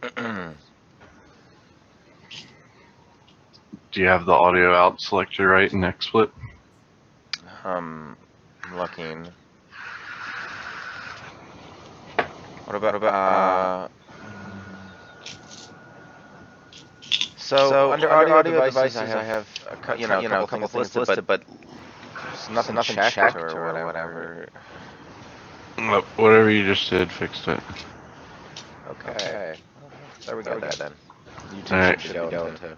Do you have the audio out selected right in XSplit? I'm looking. What about So under audio devices, I have a couple things listed, but nothing checked or whatever. Whatever you just did, fixed it. Okay. There we go then. YouTube Alright. should be going too.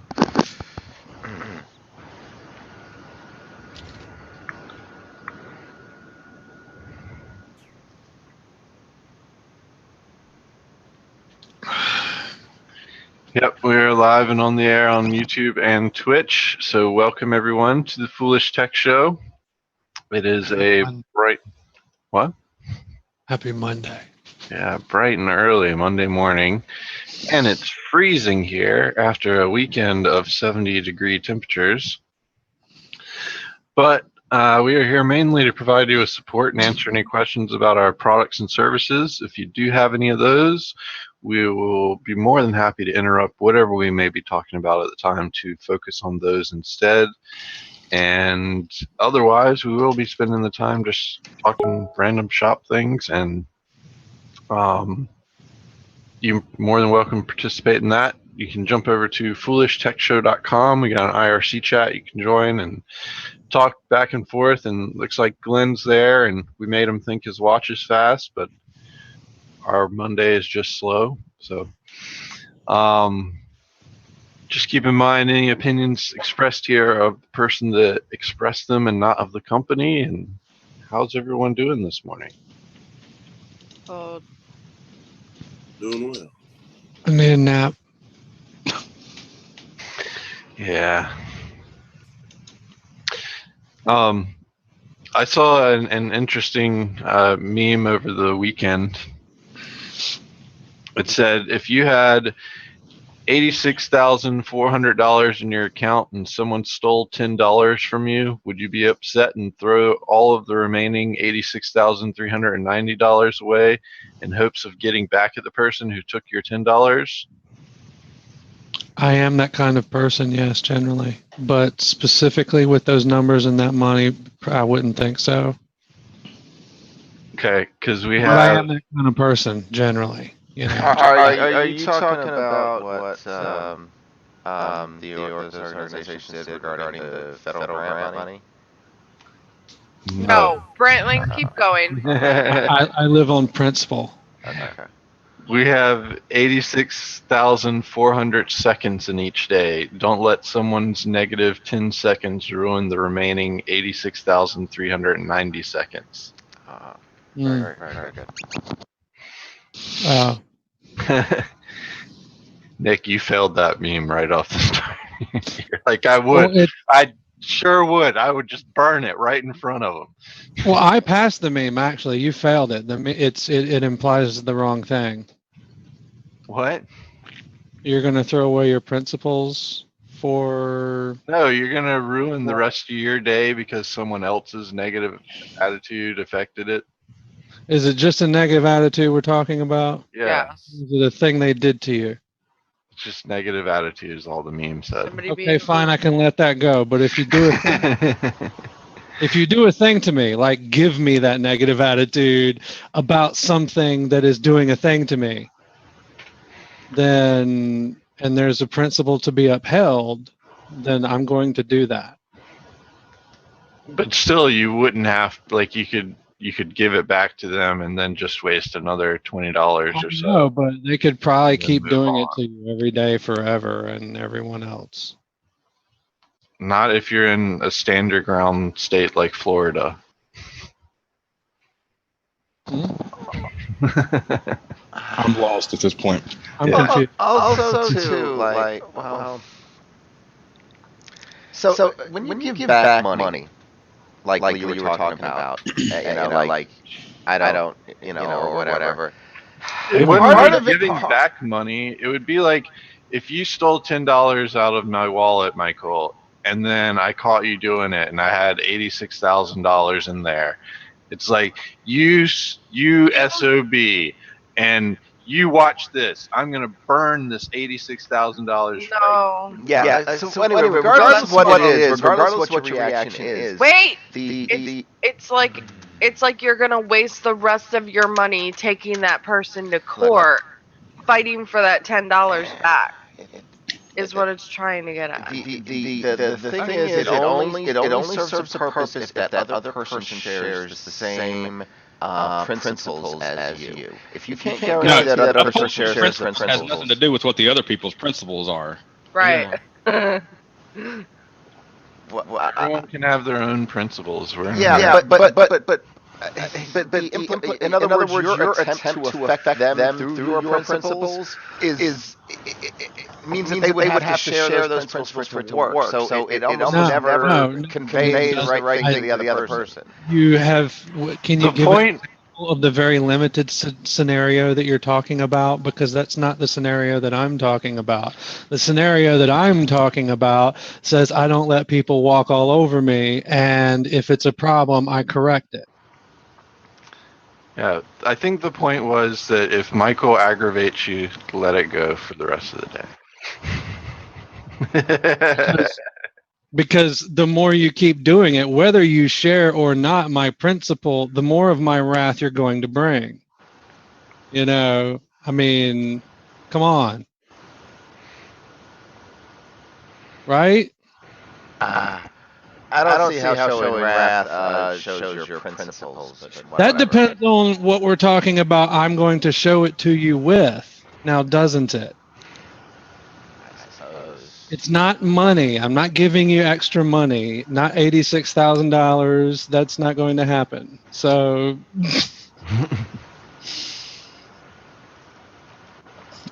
Yep, we're live and on the air on YouTube and Twitch. So welcome everyone to the Foolish Tech Show. It is a bright... What? Happy Monday. Yeah, bright and early Monday morning. And it's freezing here after a weekend of 70-degree temperatures. But we are here mainly to provide you with support and answer any questions about our products and services. If you do have any of those, we will be more than happy to interrupt whatever we may be talking about at the time to focus on those instead. And otherwise, we will be spending the time just talking random shop things, and you're more than welcome to participate in that. You can jump over to foolishtechshow.com. We got an IRC chat you can join and talk back and forth, and looks like Glenn's there, and we made him think his watch is fast, but our Monday is just slow. So just keep in mind any opinions expressed here of the person that expressed them and not of the company. And how's everyone doing this morning? Doing well. I need a nap. Yeah. I saw an interesting meme over the weekend. It said, if you had $86,400 in your account and someone stole $10 from you, would you be upset and throw all of the remaining $86,390 away in hopes of getting back at the person who took your $10? I am that kind of person, yes, generally. But specifically with those numbers and that money, I wouldn't think so. Okay, because we But I am have... that kind of person, generally. You know. Are you talking about what the organization did regarding the federal grant money? No, Brantling, keep going. I live on principle. Okay. We have 86,400 seconds in each day. Don't let someone's negative 10 seconds ruin the remaining 86,390 seconds. Very good. Nick, you failed that meme right off the start. You're like, I would. Well, I sure would. I would just burn it right in front of them. Well, I passed the meme, actually. You failed it. It implies the wrong thing. What? You're going to throw away your principles for... No, you're going to ruin the rest of your day because someone else's negative attitude affected it. Is it just a negative attitude we're talking about? Yeah. Is it a thing they did to you? It's just negative attitude is all the meme said. Okay, fine, I can let that go. But if you do if you do a thing to me, like give me that negative attitude about something that is doing a thing to me, then, and there's a principle to be upheld, then I'm going to do that. But still, you wouldn't have, like, you could give it back to them and then just waste another $20 or so. No, but they could probably keep doing it to you every day forever, and everyone else. Not if you're in a stand your ground state like Florida. I'm lost at this point. I'm confused. Also, too, like, well, so when you give back money, like you were talking about, like I don't, or whatever. It wouldn't be giving back money. It would be like if you stole $10 out of my wallet, Michael, and then I caught you doing it, and I had $86,000 in there. It's like you SOB, and you watch this. I'm going to burn this $86,000. No. Yeah. So anyway, regardless of what it is, regardless of what your reaction is, Wait. the It's like you're gonna waste the rest of your money taking that person to court, fighting for that $10 back. Is what it's trying to get at. The thing is, it only serves a purpose if that other person shares the same principles as you. If you can't guarantee that other person shares the principles, has nothing to do with what the other people's principles are. Right. Everyone can have their own principles. But in other words, your attempt to affect them through your principles means that they would have to share those principles for it to work. So it almost never conveys the right thing to the other person. You have. Can you The give point- an example of the very limited scenario that you're talking about? Because that's not the scenario that I'm talking about. The scenario that I'm talking about says I don't let people walk all over me, and if it's a problem, I correct it. Yeah, I think the point was that if Michael aggravates you, let it go for the rest of the day. Because the more you keep doing it, whether you share or not my principle, the more of my wrath you're going to bring. You know, I mean, come on. Right? I don't see how showing wrath shows your principles. That depends on what we're talking about. I'm going to show it to you with. Now, doesn't it? It's not money. I'm not giving you extra money. Not $86,000. That's not going to happen. So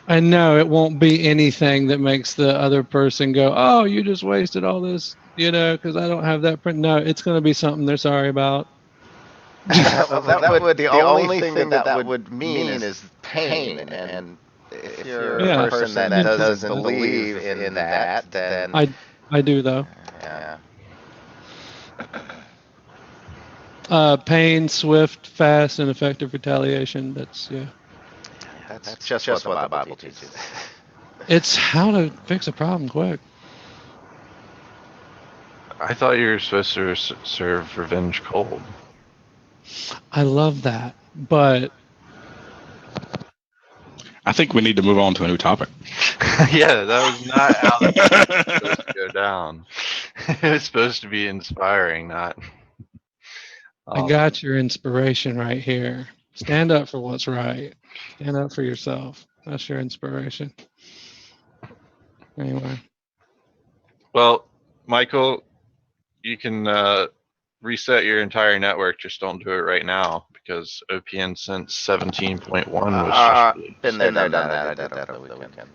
I know it won't be anything that makes the other person go, "Oh, you just wasted all this," because I don't have that print. No, it's going to be something they're sorry about. The only thing that would mean is pain, and if you're a person that doesn't believe in that, then I do though. Yeah. Pain, swift, fast, and effective retaliation. That's That's just what the Bible teaches. It's how to fix a problem quick. I thought you were supposed to serve revenge cold. I love that, but I think we need to move on to a new topic. Yeah, that was not how that was supposed to go down. It was supposed to be inspiring, not. I got your inspiration right here. Stand up for what's right. Stand up for yourself. That's your inspiration. Anyway. Well, Michael, you can reset your entire network. Just don't do it right now because OPNSense 17.1 was just Been there, done that. I did that over the weekend.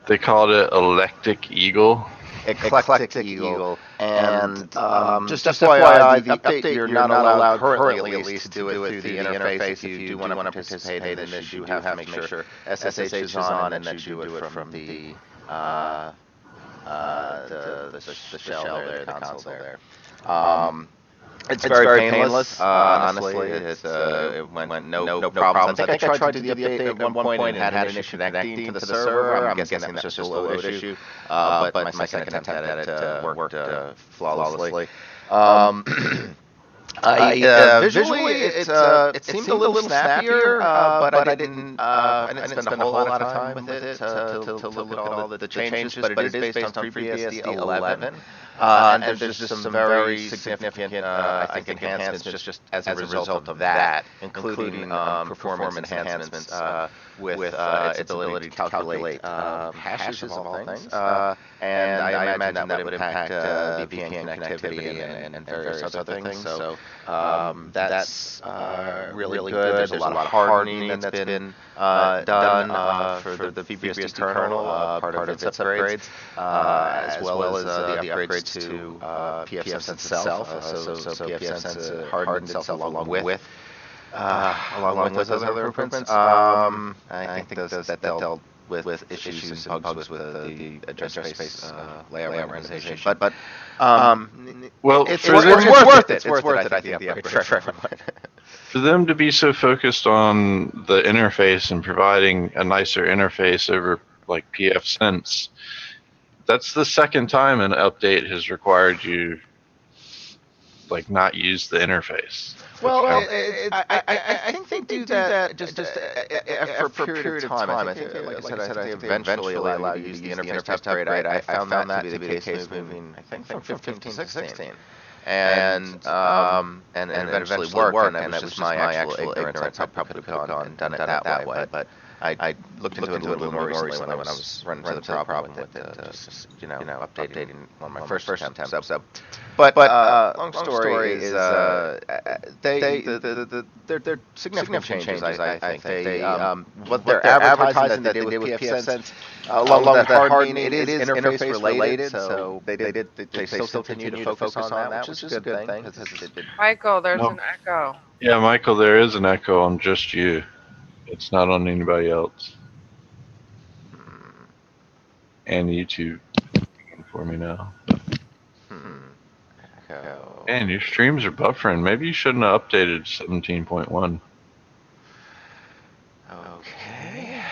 They called it Electric Eagle. Eclectic Eagle. And just FYI, the update you're not allowed currently, at least, to do it through the interface. If you do want to participate in this, you have to make sure SSH is on and that you do it from the shell there, the console there. It's very painless. Honestly, it went no problems. I think I tried to do the update at one point and had an issue connecting to the server. I'm guessing that was just a load issue. But my second attempt at it worked flawlessly. Visually, it seemed a little snappier, but I didn't spend a whole lot of time with it to look at all the changes. But it is based on FreeBSD 11. And there's just some very significant, I think, enhancements just as a result of that, including performance enhancements with its ability to calculate hashes of all things. And I imagine that would impact VPN connectivity and various other things. So that's really good. There's a lot of hardening that's been done for the FreeBSD kernel, part of its upgrades, as well as the upgrades to FFForget itself. So FFForget hardened itself along with those other improvements. I think that dealt with issues and bugs with the address space layout organization. But well, it's worth it. It's worth it. I think the upgrade for everyone. For them to be so focused on the interface and providing a nicer interface over like PFSense, that's the second time an update has required you like not use the interface. Well, I think they do that just for a period of time. I think, like I said, I think they eventually allow you to use the interface to upgrade. I found that to be the case moving, I think, from 15 to 16. And eventually worked, and that was just my actual ignorance. I probably could have gone and done it that way, but I looked into it a little more recently when I was running into the problem with it, just updating one of my first attempts. But long story is they're significant changes. I think they what they're advertising that they did with PFSense, along with that hardening, it is interface related. So they still continue to focus on that, which is a good thing. Michael, there's an echo. Yeah, Michael, there is an echo on just you. It's not on anybody else. And YouTube for me now. And your streams are buffering. Maybe you shouldn't have updated 17.1. Okay.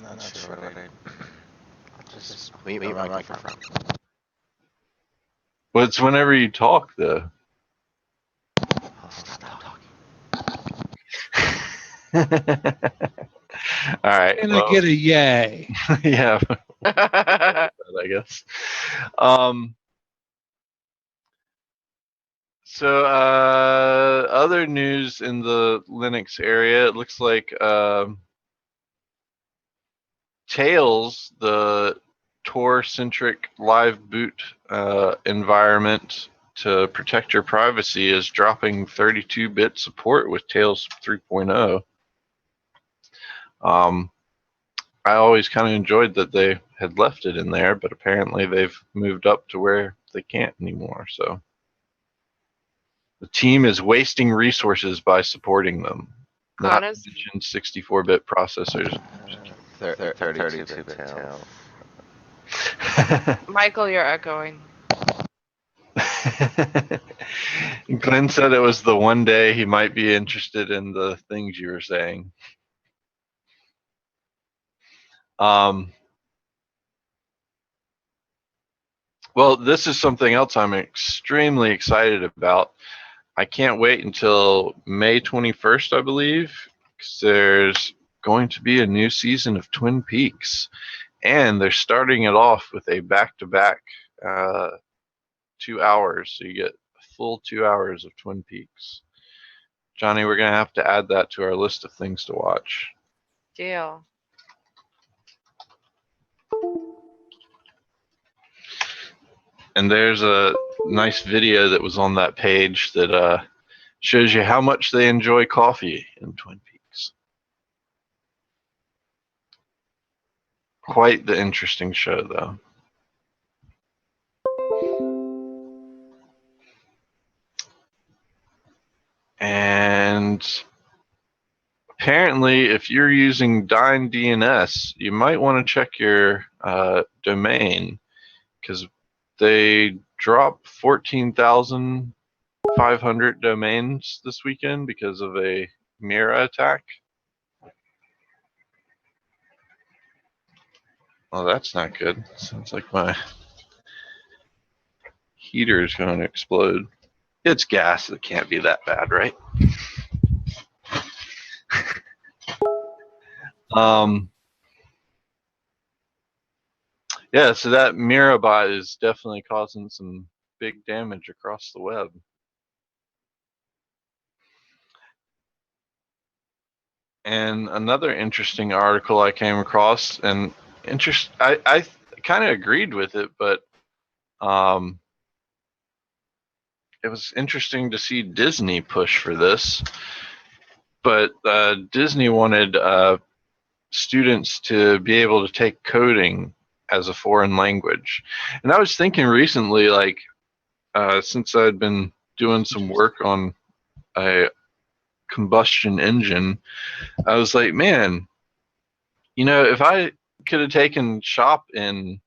Not sure what I just mute my microphone. Well, it's whenever you talk, though. I'll stop talking. All right. And I get a yay. Yeah. I guess. So other news in the Linux area, it looks like Tails, the Tor-centric live boot environment to protect your privacy, is dropping 32-bit support with Tails 3.0. I always kind of enjoyed that they had left it in there, but apparently they've moved up to where they can't anymore. So the team is wasting resources by supporting them. Not to mention 64-bit processors. 32-bit Tails. Michael, you're echoing. Glenn said it was the one day he might be interested in the things you were saying. Well, this is something else I'm extremely excited about. I can't wait until May 21st, I believe, because there's going to be a new season of Twin Peaks. And they're starting it off with a back-to-back 2 hours. So you get a full 2 hours of Twin Peaks. Johnny, we're going to have to add that to our list of things to watch. Deal. And there's a nice video that was on that page that shows you how much they enjoy coffee in Twin Peaks. Quite the interesting show, though. And apparently, if you're using Dny DNS, you might want to check your domain, because they dropped 14,500 domains this weekend because of a Mira attack. Oh, that's not good. Sounds like my heater is going to explode. It's gas. It can't be that bad, right? Yeah, so that Mira bot is definitely causing some big damage across the web. And another interesting article I came across, and I kind of agreed with it, but it was interesting to see Disney push for this. But Disney wanted students to be able to take coding as a foreign language. And I was thinking recently, like, since I'd been doing some work on a combustion engine, I was like, man, if I could have taken shop in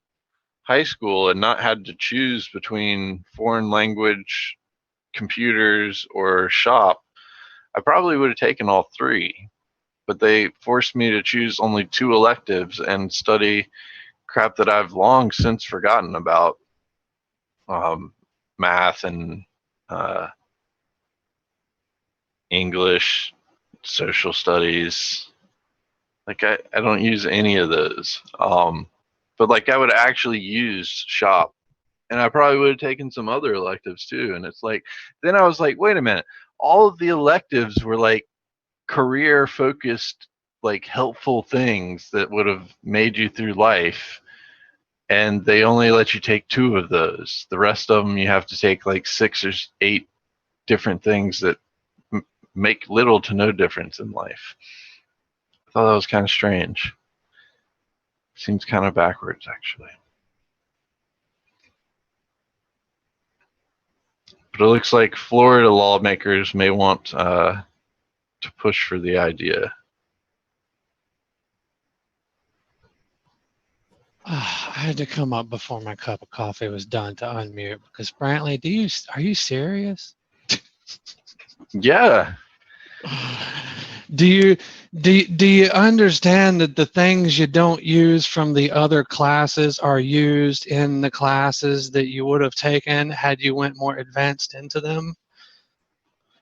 high school and not had to choose between foreign language, computers, or shop, I probably would have taken all three. But they forced me to choose only 2 electives and study crap that I've long since forgotten about, math and English, social studies. Like I don't use any of those. But like I would actually use shop, and I probably would have taken some other electives too. And it's like, then I was like, wait a minute, all of the electives were like career focused, like helpful things that would have made you through life, and they only let you take 2 of those. The rest of them you have to take like 6 or 8 different things that make little to no difference in life. I thought that was kind of strange. Seems kind of backwards, actually. But it looks like Florida lawmakers may want to push for the idea. I had to come up before my cup of coffee was done to unmute because Brantley, are you serious? Yeah. Do you understand that the things you don't use from the other classes are used in the classes that you would have taken had you went more advanced into them?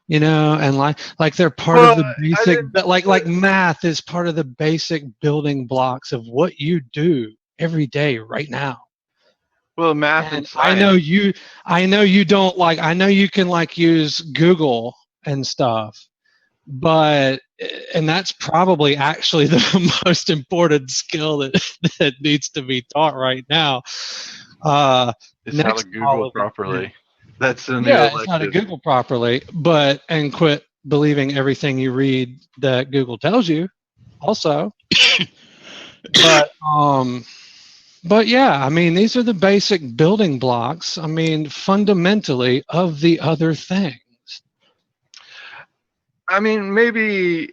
You know, and like they're part of the basic, but like math is part of the basic building blocks of what you do every day right now. Well, math and science. I know you don't like, I know you can like use Google and stuff, but, and that's probably actually the most important skill that needs to be taught right now. It's how to Google properly. That's the new it's how to Google properly, and quit believing everything you read that Google tells you also. But yeah, I mean, these are the basic building blocks, I mean, fundamentally, of the other things. I mean, maybe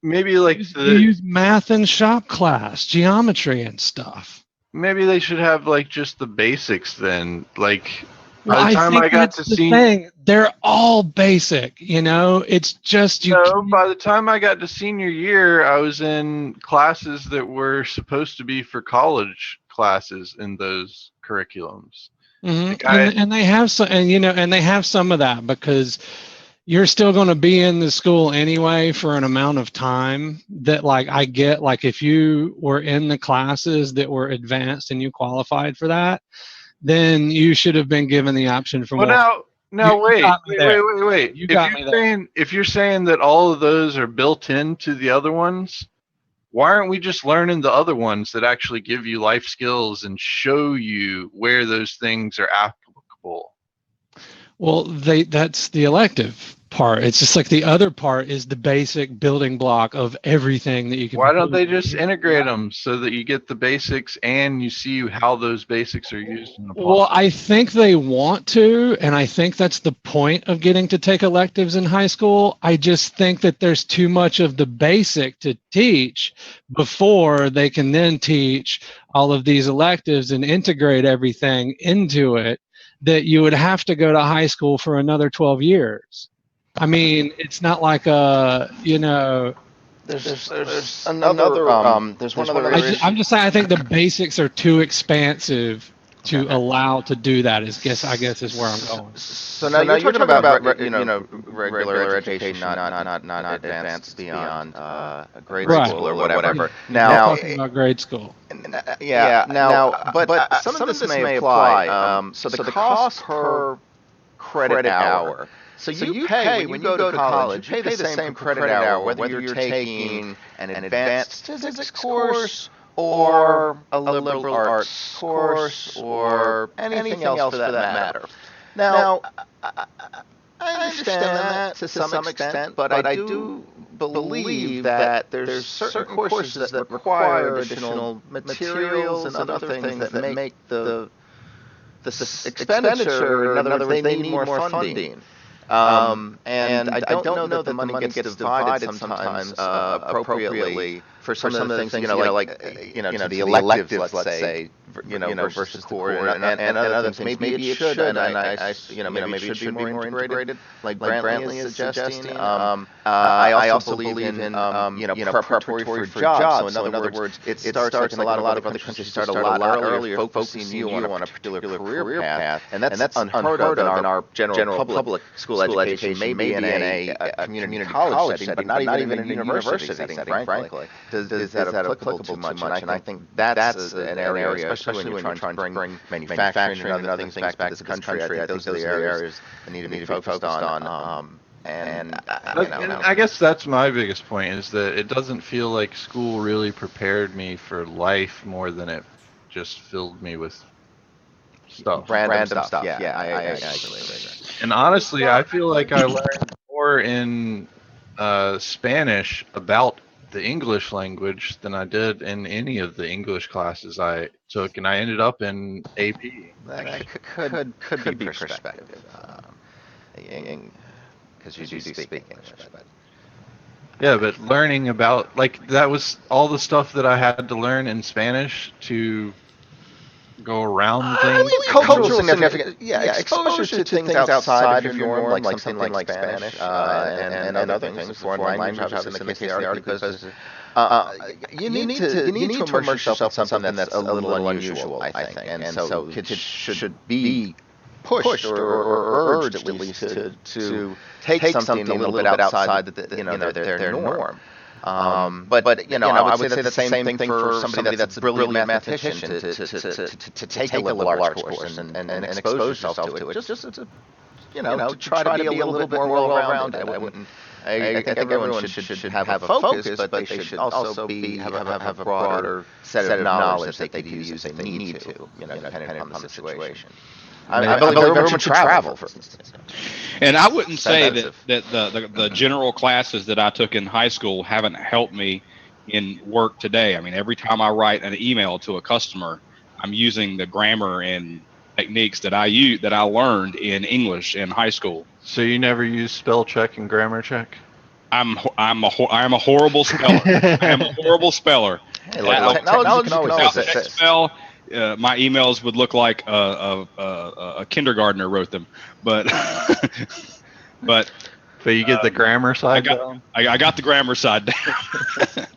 like you use math in shop class, geometry and stuff. Maybe they should have like just the basics then. Like well, by the time I got to senior, they're all basic. You know, it's just by the time I got to senior year, I was in classes that were supposed to be for college classes in those curriculums. Mm-hmm. Like and they have some, and they have some of that because you're still going to be in the school anyway for an amount of time that, like, I get, like, if you were in the classes that were advanced and you qualified for that, then you should have been given the option for more. Now wait. If you're saying that all of those are built into the other ones, why aren't we just learning the other ones that actually give you life skills and show you where those things are applicable? Well, that's the elective part. It's just like the other part is the basic building block of everything that you can. Why don't they just integrate them so that you get the basics and you see how those basics are used in the policy? Well, I think they want to, and I think that's the point of getting to take electives in high school. I just think that there's too much of the basic to teach before they can then teach all of these electives and integrate everything into it, that you would have to go to high school for another 12 years. I mean, it's not like there's another there's one other issue. I'm just saying, I think the basics are too expansive to allow to do that. I guess is where I'm going. So now you're talking about regular education, not advanced beyond grade school or whatever. Now, talking about grade school. But some of this may apply. So the cost per credit hour. So you pay, when you go to college, you pay the same credit hour, whether you're taking an advanced physics course or a liberal arts course or anything else for that matter. Now, I understand that to some extent, but I do believe that there's certain courses that require additional materials and other things that make the expenditure, in other words, they need more funding. And I don't know that the money gets divided sometimes appropriately for some of the things, like the electives, let's say, versus the core and other things. Maybe it should, and maybe it should be more integrated, like Brantley is suggesting. I also believe in preparatory for jobs. So in other words, it starts like a lot of other countries start a lot earlier, focusing you on a particular career path, and that's unheard of in our general public school education. Maybe in a community college setting, but not even in a university setting, frankly. Is that applicable too much? And I think that's an area, especially when you're trying to bring manufacturing and other things back to this country. I think those are the areas that need to be focused on. And I guess that's my biggest point, is that it doesn't feel like school really prepared me for life more than it just filled me with stuff. Random stuff. Yeah, I agree. And honestly, I feel like I learned more in Spanish about the English language than I did in any of the English classes I took, and I ended up in AP. That could be perspective. Because you do speak English. Yeah, but learning about, like, that was all the stuff that I had to learn in Spanish to go around things. Cultural significance. Yeah, exposure to things outside of your norm, like something like Spanish and other things, foreign language, obviously in the case of the article, because you need to immerse yourself in something that's a little unusual, I think, and so kids should be pushed or urged at least to take something a little bit outside their norm. But I would say the same thing for somebody that's a brilliant mathematician to take a liberal arts course and expose yourself to it. Just to try to be a little bit more well-rounded. I think everyone should have a focus, but they should also have a broader set of knowledge that they can use if they need to, depending on the situation. I believe everyone should travel, for instance. And I wouldn't say that the general classes that I took in high school haven't helped me in work today. I mean, every time I write an email to a customer, I'm using the grammar and techniques that I learned in English in high school. So you never use spell check and grammar check? I'm a horrible speller. I am a horrible speller. Hey, technology can always spell. My emails would look like a kindergartner wrote them, but you get the grammar side down? I got the grammar side down.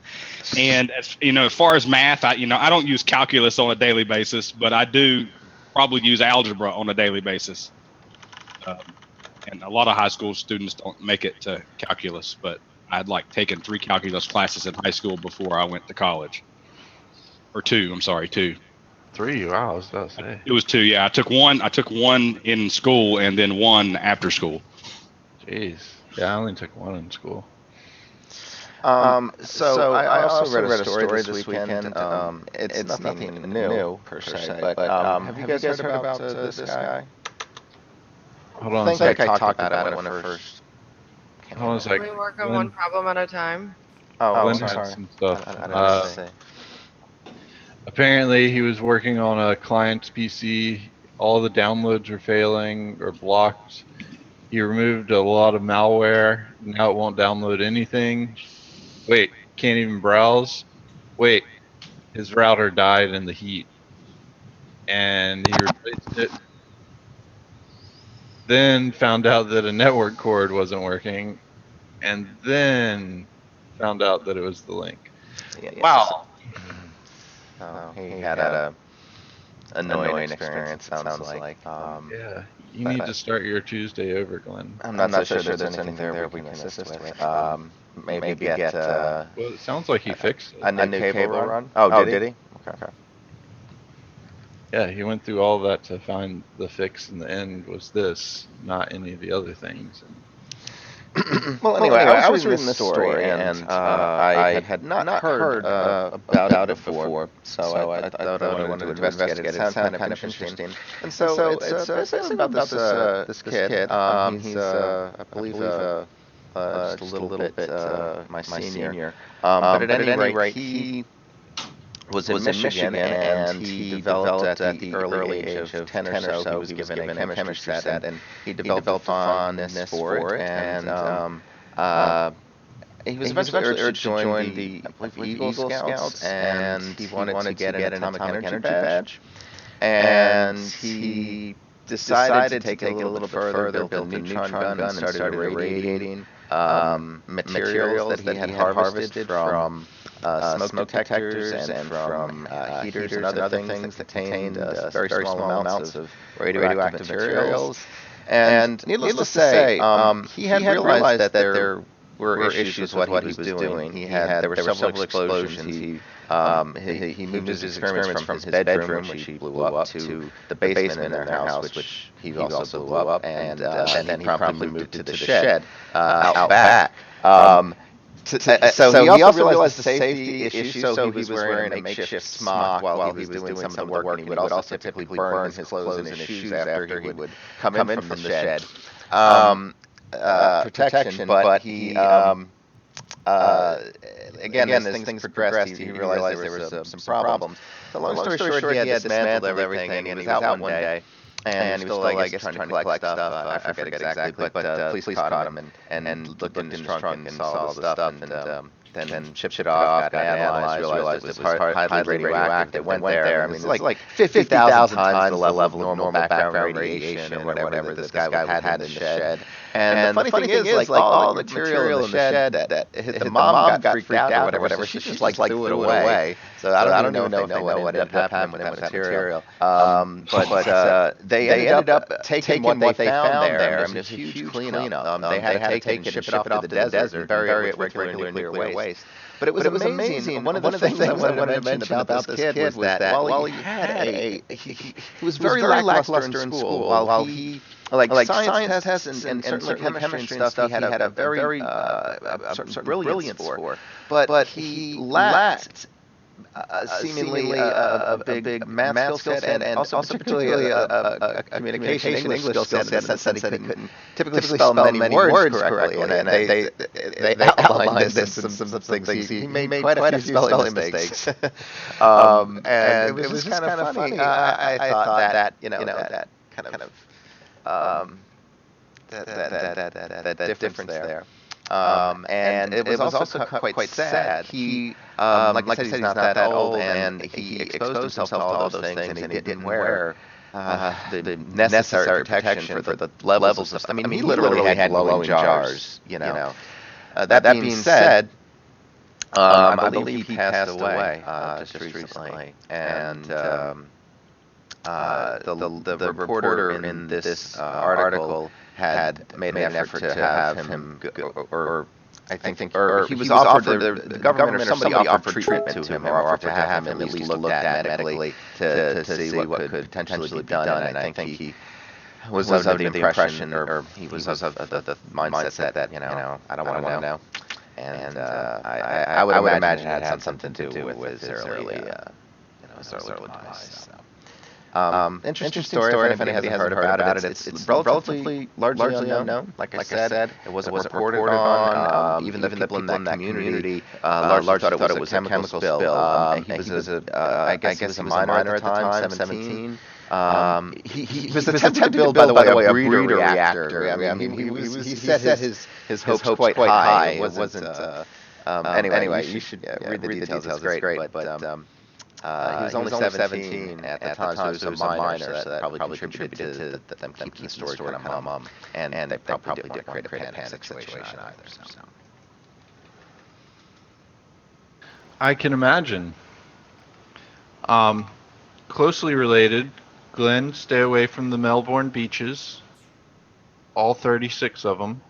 And as far as math, I don't use calculus on a daily basis, but I do probably use algebra on a daily basis. And a lot of high school students don't make it to calculus, but I'd taken 3 calculus classes in high school before I went to college. Or 2, I'm sorry, 2. 3, wow, I was about to say. It was 2, yeah. I took one in school and then 1 after school. Jeez. Yeah, I only took 1 in school. So I also read a story this weekend. It's nothing new per se, but have you guys heard about this guy? Hold on I think I talked about it when it first came out. Hold on a second. We work on one problem at a time. Oh, Glenn sorry. has some stuff. I didn't say. Apparently, he was working on a client's PC. All the downloads were failing or blocked. He removed a lot of malware. Now it won't download anything. Wait, can't even browse. Wait, his router died in the heat. And he replaced it. Then found out that a network cord wasn't working. And then found out that it was the link. Yes. Wow. He had a annoying experience, sounds like. Yeah, you need to start your Tuesday over, Glenn. I'm not so sure there's anything there we can assist with. Maybe get well, it sounds like he fixed it. a new cable run. Oh, did he? Okay. Yeah, he went through all that to find the fix, and the end was this, not any of the other things. Well, anyway, I was reading this story, and I had not heard about it before, so I thought I wanted to investigate it. It sounds kind of interesting. And so it's basically about this kid. He's, I believe, just a little bit my senior. But at any rate, he was in Michigan, and he developed at the early age of 10 or so, he was given a chemistry set, and he developed a fondness for it, and he was eventually urged to join the Eagle Scouts, and he wanted to get an atomic energy badge. And he decided to take it a little bit further, built a neutron gun, and started irradiating materials that he had harvested from smoke detectors and from heaters and other things that contained very small amounts of radioactive materials. And needless to say, he had realized that there were issues with what he was doing. There were several explosions. He moved his experiments from his bedroom, which he blew up, to the basement in their house, which he also blew up, and then he promptly moved to the shed out back. So he also realized the safety issue, so he was wearing a makeshift smock while he was doing some of the work, and he would also typically burn his clothes and his shoes after he would come in from the shed. Protection, but he... again, as things progressed, he realized there was some problems. So long story short, he had dismantled everything, and he was out one day, and he was still, I guess, trying to collect stuff. I forget exactly, but police caught him and looked in his trunk and saw all the stuff, and then shipped it off, got analyzed, realized it was highly radioactive. It went there. I mean, it's like 50,000 times the level of normal background radiation or whatever that this guy had in the shed. And the funny thing is, like, all the material in the shed that the mom got freaked out or whatever, she just like threw it away. So I don't even know if they know what ended up happening with that material. But they ended up taking what they found there. I mean, it's a huge cleanup. They had to take it and ship it off to the desert and bury it with regular nuclear waste. But it was amazing. One of the things I wanted to mention about this kid was that while he was very lackluster in school, while he like science tests and certainly chemistry and stuff, he had a very certain brilliance for. But he lacked seemingly a big math skill set, and also particularly a communication English skill set, in the sense that he couldn't typically spell many words correctly. And they outlined this and some things. He made quite a few spelling mistakes. And it was just kind of funny. I thought that, that kind of that difference there. And it was also quite sad. He, like I said, he's not that old, and he exposed himself to all those things, and he didn't wear the necessary protection for the levels of stuff. I mean, he literally had glowing jars, That being said, I believe he passed away just recently, and the reporter in this article had made an effort to have him go, or he was offered, the government or somebody offered treatment to him, or offered to have him at least looked at medically to see what could potentially be done. And I think he was of the impression, or he was of the mindset that, I don't want to know. And I would imagine it had something to do with his early demise. Interesting story. If anybody hasn't heard about it, it's relatively largely unknown. Like I said, it wasn't reported on. Even the people in that community largely thought it was a chemical spill. He was I guess he was a minor at the time, 17. He was attempting to build, by the way, a breeder reactor. I mean, he set his hopes quite high. It wasn't. Anyway, you should read the details. It's great, but. He was only 17 at the time, so he was a minor, so that probably contributed to them keeping the story kind of mum, and they probably didn't create a panic situation either. So. I can imagine. Closely related, Glenn, stay away from the Melbourne beaches. All 36 of them.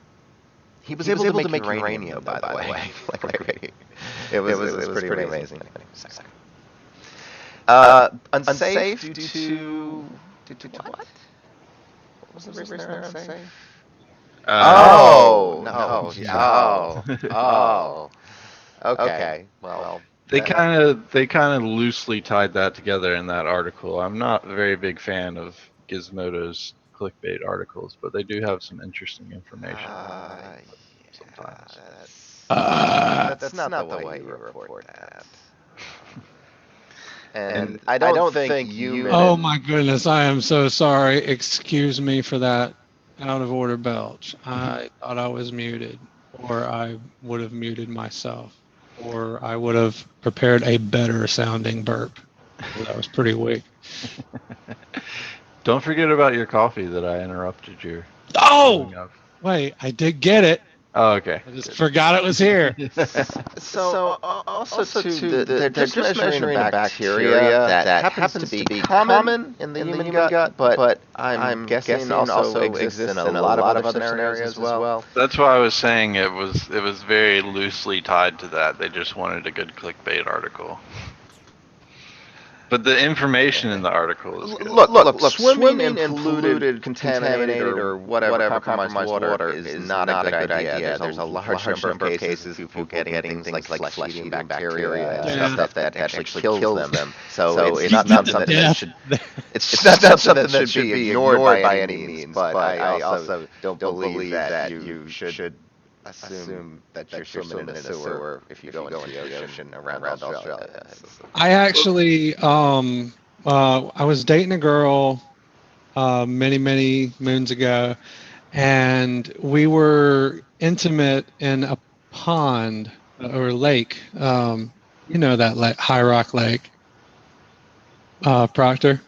He was able to make uranium, by the way. It was pretty amazing. Unsafe due to what? What was the reason they're unsafe? Okay. Well, they kind of loosely tied that together in that article. I'm not a very big fan of Gizmodo's clickbait articles, but they do have some interesting information. That's not the way you report that. And I don't think you... Oh my goodness, I am so sorry. Excuse me for that out of order belch. I thought I was muted. or I would have muted myself, or I would have prepared a better sounding burp. That was pretty weak. Don't forget about your coffee that I interrupted you. Oh! Wait, I did get it. Oh, okay. I just forgot it was here. So also too, they're just measuring a bacteria that happens to be common in the human gut, but I'm guessing also exists in a lot of other scenarios as well. That's why I was saying it was very loosely tied to that. They just wanted a good clickbait article. But the information in the article is good. Look, swimming in polluted, contaminated, or whatever compromised water is not a good idea. There's a large number of cases of people getting things like flesh-eating bacteria and stuff that actually kills them. So it's not something that should be ignored by any means. But I also don't believe that you should assume that you're swimming in a sewer if you go into the ocean around Australia. I actually, I was dating a girl many moons ago, and we were intimate in a pond or lake. You know that High Rock Lake, Proctor?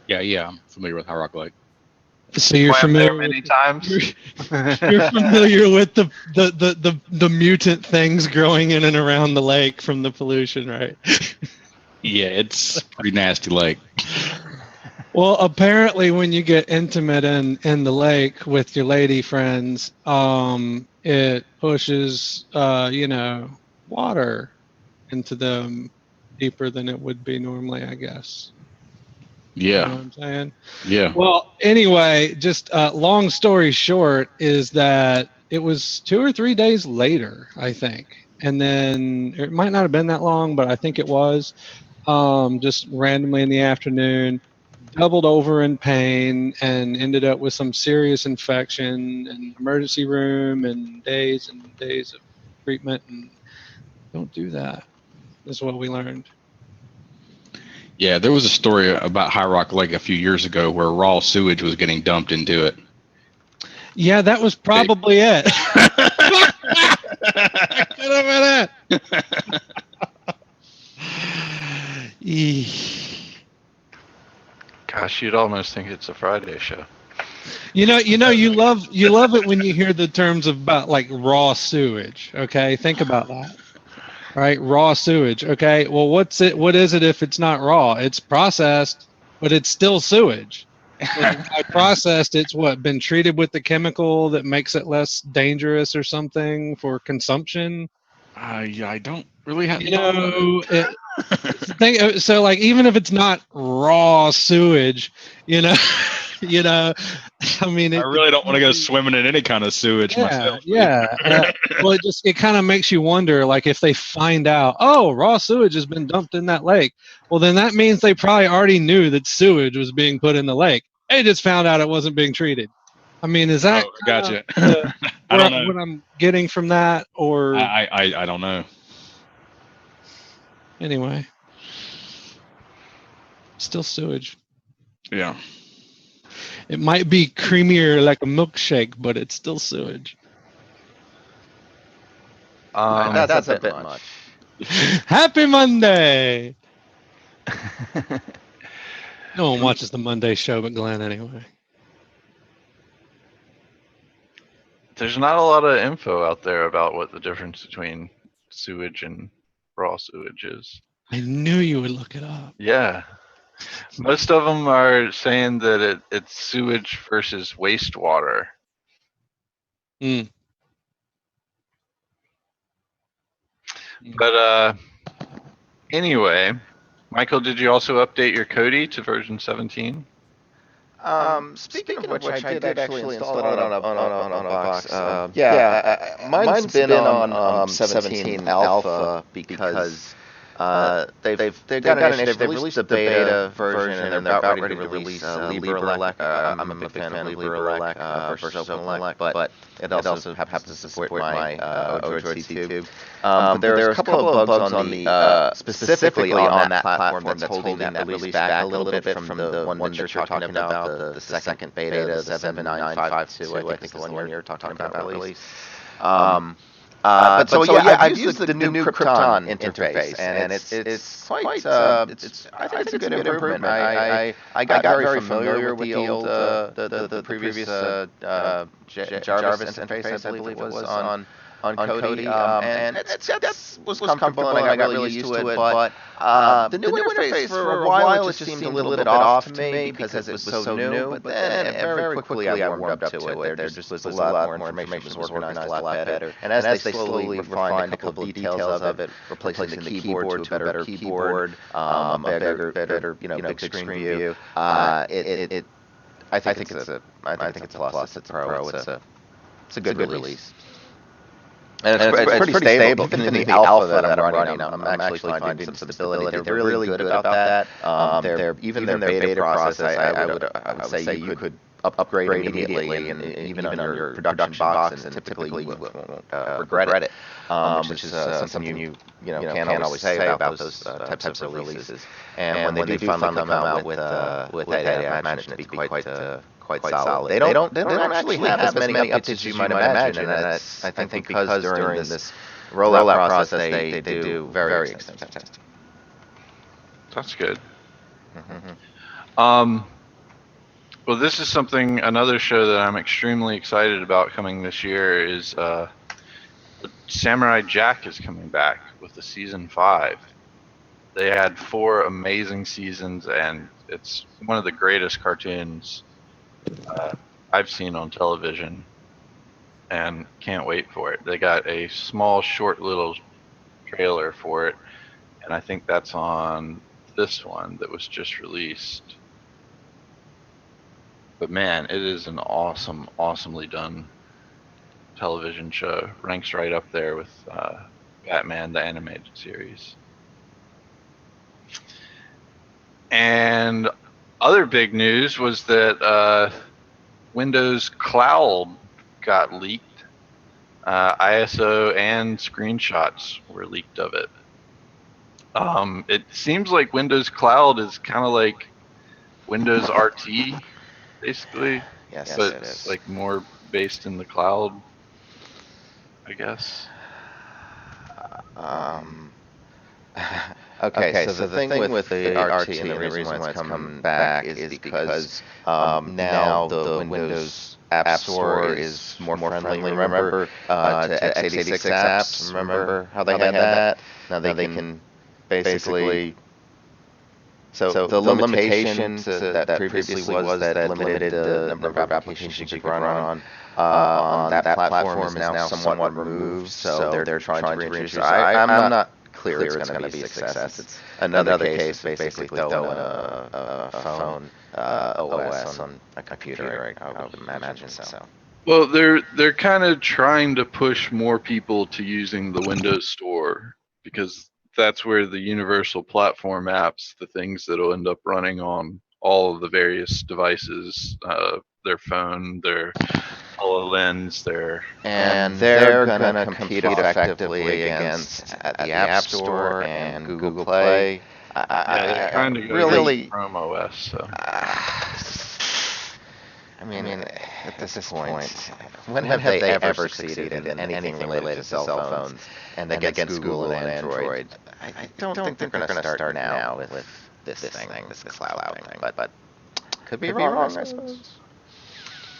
Yeah, I'm familiar with High Rock Lake. So you're familiar many times. You're familiar with the mutant things growing in and around the lake from the pollution, right? Yeah, it's a pretty nasty lake. Well, apparently, when you get intimate in the lake with your lady friends, it pushes water into them deeper than it would be normally, I guess. Yeah. You know what I'm saying? Yeah. Well, anyway, just long story short is that it was 2 or 3 days later, I think. And then it might not have been that long, but I think it was just randomly in the afternoon, doubled over in pain and ended up with some serious infection and emergency room and days of treatment. And don't do that, is what we learned. Yeah, there was a story about High Rock Lake a few years ago where raw sewage was getting dumped into it. Yeah, that was probably it. Could have been it. Gosh, you'd almost think it's a Friday show. You love it when you hear the terms about like raw sewage. Okay, think about that. Right, raw sewage. Okay, well, what is it if it's not raw? It's processed, but it's still sewage. And by processed, it's been treated with the chemical that makes it less dangerous or something for consumption. Yeah, I don't really have. So like even if it's not raw sewage, I mean, I really don't want to go swimming in any kind of sewage myself. Yeah. Well, it kind of makes you wonder, like, if they find out, raw sewage has been dumped in that lake, well, then that means they probably already knew that sewage was being put in the lake. They just found out it wasn't being treated. I mean, is that gotcha? I don't know what I'm getting from that, or I don't know. Anyway, still sewage. Yeah. It might be creamier like a milkshake, but it's still sewage. That's a bit much. Happy Monday! No one watches the Monday show but Glenn anyway. There's not a lot of info out there about what the difference between sewage and raw sewage is. I knew you would look it up. Yeah. Most of them are saying that it's sewage versus wastewater. But anyway, Michael, did you also update your Kodi to version 17? Speaking of which, I did actually install it on a box. Mine's been on 17 alpha because They've got an issue. They've released the beta version, and they're about ready to release LibreElect. I'm a big fan of LibreElect versus OpenElect, but it also happens to support my Odroid C2. But there are a couple of bugs on the specifically on that platform that's holding that release back a little bit from the one that you're talking about, the second beta, the 7.952, I think is the one you're talking about release. But I've used the new Krypton interface, and it's quite I think it's a good improvement. I got very familiar with the old the previous Jarvis interface, I believe it was on Kodi, and that was comfortable, and I got really used to it. But the new interface, for a while, it just seemed a little bit off to me because it was so new. But then very quickly I warmed up to it. There just was a lot more information, was organized a lot better. And as they slowly refined a couple of details of it, replacing the keyboard to a better keyboard, a better big screen view, I think it's a plus. It's a pro. It's a good release. And it's pretty stable. Even in the alpha that I'm running, I'm actually finding some stability. They're really good about that. Even their beta process, I would say you could upgrade immediately, and even on your production box, and typically you won't regret it, which is something you can't always say about those types of releases. And when they do finally come out with that, I imagine it to be quite solid. They don't actually have as many updates as you might imagine, and that's, I think because during this rollout process they do very extensive testing. That's good. Well, this is another show that I'm extremely excited about coming this year is Samurai Jack is coming back with the season 5. They had 4 amazing seasons, and it's one of the greatest cartoons I've seen on television, and can't wait for it. They got a small, short little trailer for it, and I think that's on this one that was just released. But man, it is an awesomely done television show. Ranks right up there with Batman, the animated series. And other big news was that Windows Cloud got leaked. ISO and screenshots were leaked of it. It seems like Windows Cloud is kind of like Windows RT, basically. Yes, but it's like more based in the cloud, I guess. Okay, so the thing with the RT and the reason why it's coming back is because now the Windows App Store is more friendly. Remember to x86 apps? Remember how they had that? Now they can basically. So the limitation that previously was that limited the number of applications you could run on that platform is now somewhat removed. So they're trying to reintroduce. I'm not clear it's going to be a success. It's another case, basically throwing a phone OS on a computer. I would imagine so. Well, they're kind of trying to push more people to using the Windows Store, because that's where the universal platform apps, the things that will end up running on all of the various devices, their phone, their HoloLens, and they're going to compete effectively against the App Store and Google Play. They're kind of really Chrome OS. So. I mean, at this point, when have they ever succeeded in anything related to cell phones and against Google and Android? I don't think they're going to start now with this thing, this cloud thing. But could be wrong, I suppose.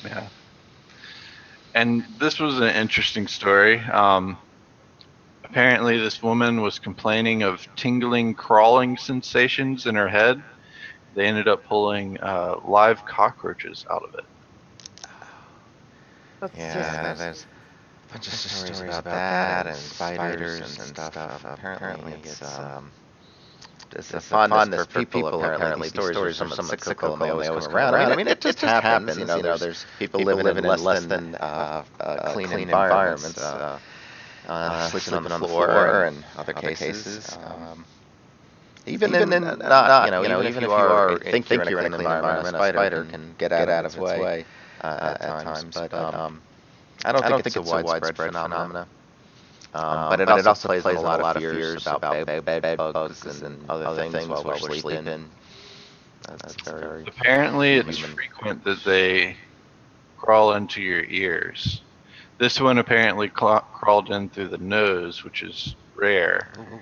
Yeah. And this was an interesting story. Apparently, this woman was complaining of tingling, crawling sensations in her head. They ended up pulling live cockroaches out of it. Yeah, there's a bunch of stories about that and spiders and stuff. Apparently, it's a fondness for people. Apparently, these stories are somewhat cyclical and they always come around. I mean, it just happens. There's people living in less than clean environments, sleeping on the floor, and other cases. Even in not, even if you are think you're in a clean environment, a spider can get out of its way at times. But I don't think it's a widespread phenomena. But it also plays on a lot of fears about bed bugs and other things while we're sleeping. That's very Apparently, it's frequent that they crawl into your ears. This one apparently crawled in through the nose, which is rare. Ooh.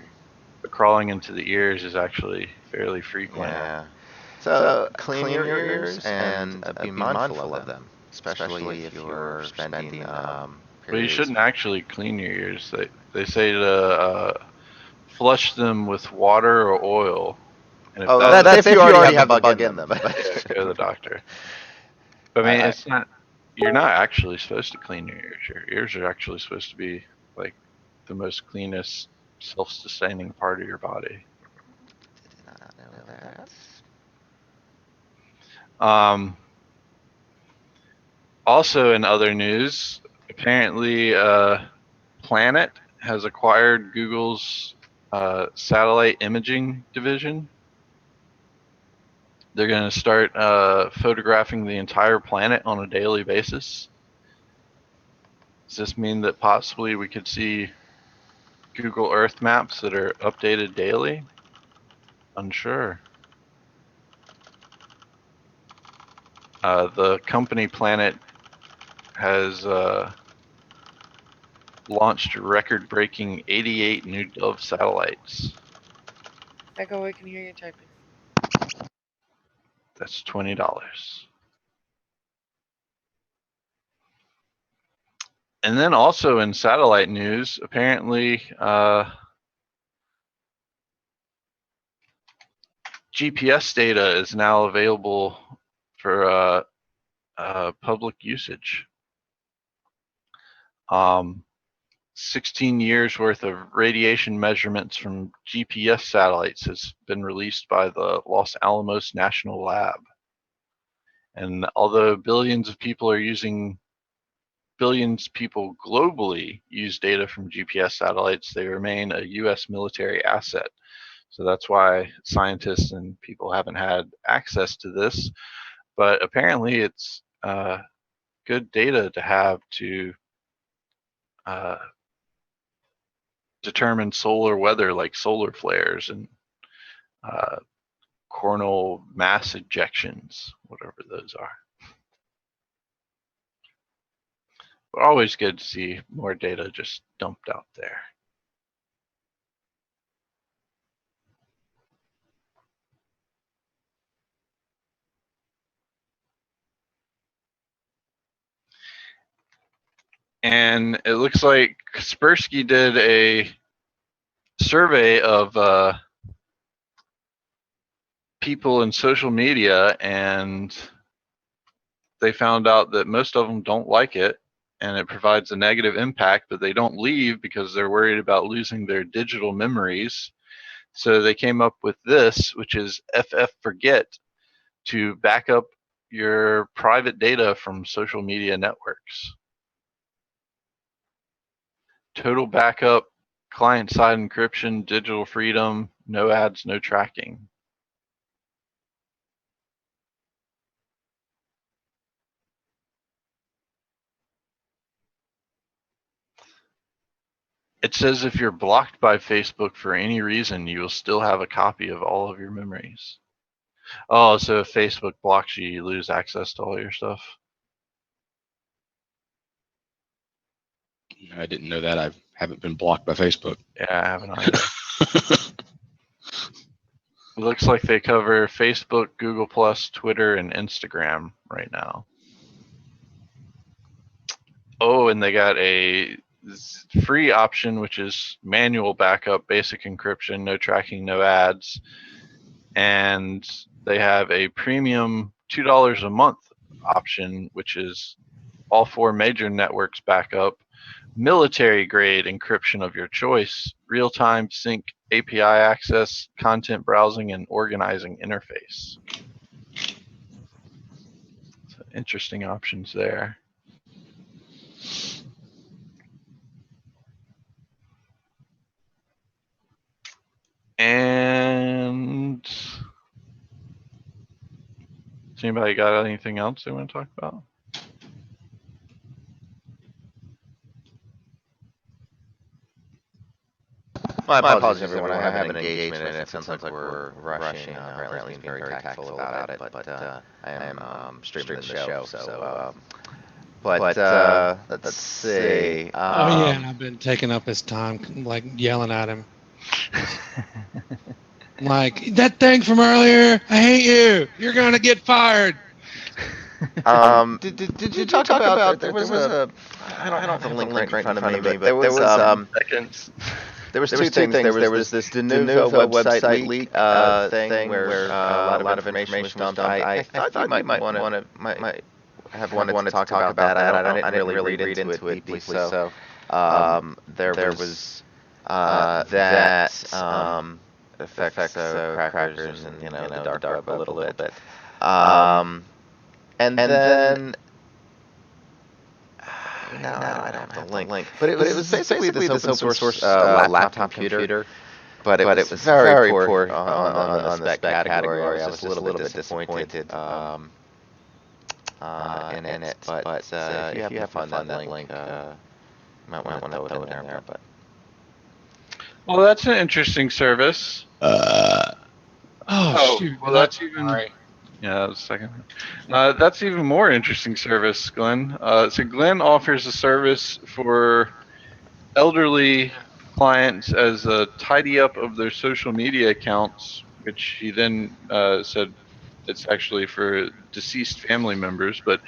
But crawling into the ears is actually fairly frequent. Yeah. So clean your ears and be mindful of them, especially if you're spending. Well, you shouldn't actually clean your ears. They say to flush them with water or oil. And if that's if you already have a bug in them. Yeah, go to the doctor. But I mean, it's not. You're not actually supposed to clean your ears. Your ears are actually supposed to be like the most cleanest, self-sustaining part of your body. Did not know that. Also, in other news, apparently, Planet has acquired Google's satellite imaging division. They're going to start photographing the entire planet on a daily basis. Does this mean that possibly we could see Google Earth maps that are updated daily? Unsure. The company Planet has launched record-breaking 88 new Dove satellites. Echo, we can hear you typing. That's $20. And then also in satellite news, apparently GPS data is now available for public usage. 16 years worth of radiation measurements from GPS satellites has been released by the Los Alamos National Lab. And although billions people globally use data from GPS satellites, they remain a US military asset. So that's why scientists and people haven't had access to this. But apparently it's good data to have to determine solar weather, like solar flares and coronal mass ejections, whatever those are. But always good to see more data just dumped out there. And it looks like Kaspersky did a survey of people in social media, and they found out that most of them don't like it, and it provides a negative impact, but they don't leave because they're worried about losing their digital memories. So they came up with this, which is FFForget, to back up your private data from social media networks. Total backup, client-side encryption, digital freedom, no ads, no tracking. It says if you're blocked by Facebook for any reason, you will still have a copy of all of your memories. Oh, so if Facebook blocks you, you lose access to all your stuff? I didn't know that. I haven't been blocked by Facebook. Yeah, I haven't either. It looks like they cover Facebook, Google+, Twitter, and Instagram right now. Oh, and they got a free option, which is manual backup, basic encryption, no tracking, no ads. And they have a premium $2 a month option, which is all 4 major networks backup, military grade encryption of your choice, real-time sync API access, content browsing, and organizing interface. So interesting options there. And Anybody got anything else they want to talk about? My apologies, everyone. I have an engagement, and it sounds like we're rushing. Apparently, being very tactful about it, but I am streaming the show. So, let's see. Oh yeah, and I've been taking up his time, like yelling at him. Like, that thing from earlier, I hate you. You're gonna get fired. Did you talk about there was a I don't have the link right in front of me, but there was Seconds. There was two things. There was this Dny website leak thing where a lot of information was dumped. I thought you might have wanted to talk about that. I didn't really read into it deeply. So there was that affects crackers and the dark web a little bit. And then. No, I don't have the link. But it was basically this open source laptop computer. But it was very poor on the spec category. I was just a little bit disappointed in it. But if you have fun that link, you might want to throw it in there. But Well, that's an interesting service. Shoot. Well, that's even. Sorry. Yeah, that was a second. That's even more interesting service, Glenn. So Glenn offers a service for elderly clients as a tidy up of their social media accounts, which he then said it's actually for deceased family members, but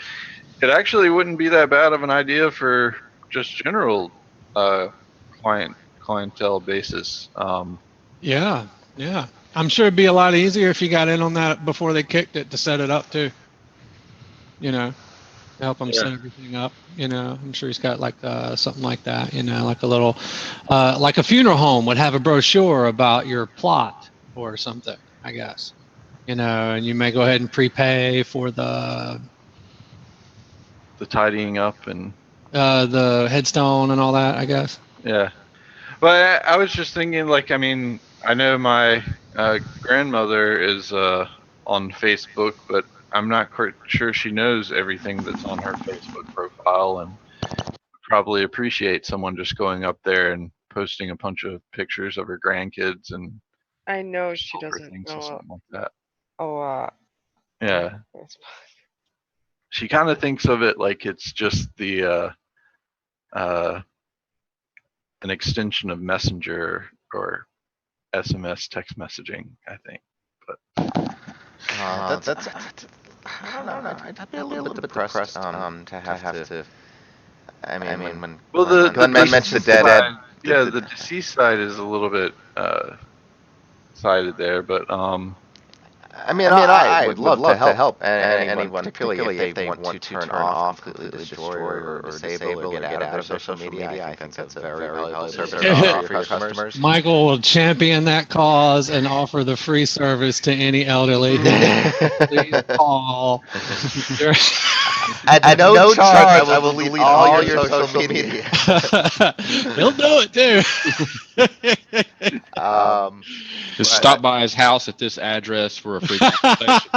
it actually wouldn't be that bad of an idea for just general clientele basis. Yeah. I'm sure it'd be a lot easier if you got in on that before they kicked it to set it up too. To help them set everything up. I'm sure he's got like something like that. Like a little, like a funeral home would have a brochure about your plot or something, I guess. And you may go ahead and prepay for the tidying up and the headstone and all that, I guess. Yeah. But I was just thinking, I know my grandmother is on Facebook, but I'm not quite sure she knows everything that's on her Facebook profile, and probably appreciate someone just going up there and posting a bunch of pictures of her grandkids and I know she over doesn't things or know something like that. a lot. Yeah. She kind of thinks of it like it's just the an extension of Messenger or SMS text messaging, I think. But that's I don't know. I'd be a little bit depressed to have to. I mean, when Glenn mentioned the dead end. Yeah, the deceased side is a little bit sided there, but I would love to help anyone, particularly if they want to turn off, completely destroy, or disable, or get out of social media. I think that's a very valuable service for your customers. Michael will champion that cause and offer the free service to any elderly. Please call. At no charge, I will delete all your social media. He'll do it too. Just stop by his house at this address for a free consultation.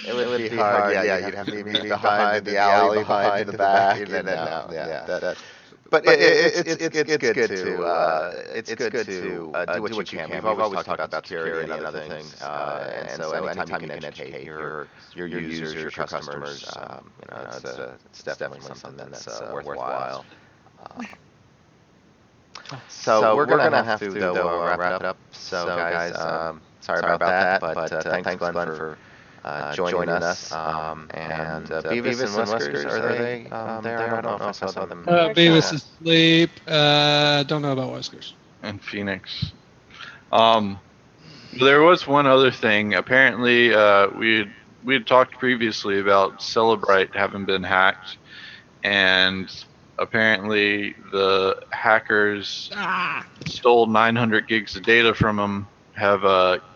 It would be hard. Yeah, you'd have to be behind the alley, behind the back, and then But it's good to do what you can. We've always talked about security and other things, and so anytime you can educate your users, your customers, it's definitely something that's worthwhile. So we're gonna have to though wrap it up. So guys, sorry about that, but thanks Glenn for joining us. And Beavis and Whiskers, are they there? I don't know if I saw them. Beavis is asleep. Don't know about Whiskers. And Phoenix. There was one other thing. Apparently, we had talked previously about Cellebrite having been hacked, and apparently the hackers stole 900 gigs of data from them, have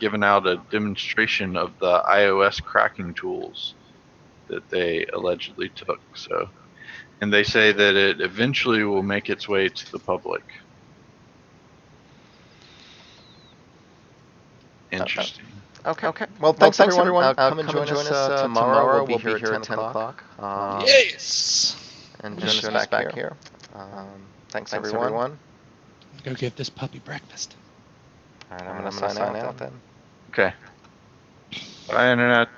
given out a demonstration of the iOS cracking tools that they allegedly took. So, and they say that it eventually will make its way to the public. Interesting. Okay. Well, thanks everyone. Come and join us tomorrow. We'll be here at 10 o'clock. Yes. And join us back here. Thanks everyone. Go give this puppy breakfast. All right, I'm going to sign out then. Okay. Bye, Internet.